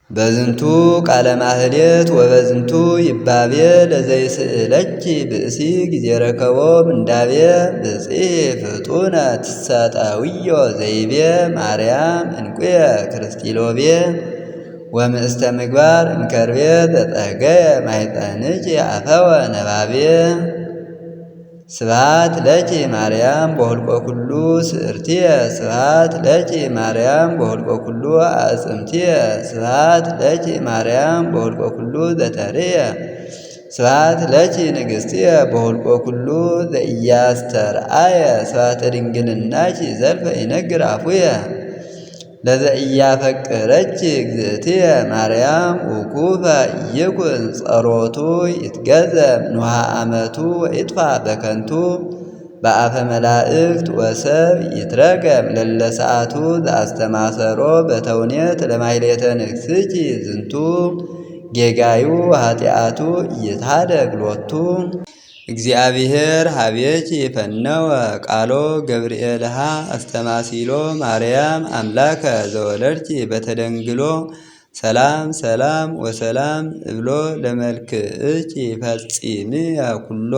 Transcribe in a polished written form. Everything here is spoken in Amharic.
በዝንቱ ቃለ ማህሌት ወበዝንቱ ይባቤ ለዘይስእለኪ ብእሲ ጊዜ ረከቦ ምንዳቤ ብጽሕ ፍጡነ ትሰጠውዮ ዘይቤ ማርያም እንቁየ ክርስቲሎቤ ወምእስተ ምግባር እንከርቤ ዘጠገየ ማይጠንጭ አፈወ ነባቤ ስብሐት ለኪ ማርያም በሁልቆ ኩሉ ስእርትየ ስብሐት ለኪ ማርያም በሁልቆ ኩሉ አዕጽምትየ ስብሐት ለኪ ማርያም በሁልቆ ኩሉ ዘተርየ ስብሐት ለኪ ንግሥትየ በሁልቆ ኩሉ ዘኢያስተርአየ ስብሐተ ድንግልናኪ ዘልፈ ይነግር አፉየ ለዘኢያፈቅረኪ እግዝእትየ ማርያም ውኩፈ ይኩን ጸሮቱ ይትገዘም ንውሃ አመቱ ወይጥፋ በከንቱ በአፈ መላእክት ወሰብ ይትረገም ለለ ሰዓቱ ዘአስተማሰሮ በተውኔት ለማሕሌተ ንግሥኪ ዝንቱ ጌጋዩ ኃጢአቱ ይታደግ ሎቱ እግዚአብሔር ሀቤኪ ፈነወ ቃሎ ገብርኤልሃ አስተማሲሎ ማርያም አምላከ ዘወለድኪ በተደንግሎ ሰላም ሰላም ወሰላም እብሎ ለመልክዕኪ ፈጺምየ ኩሎ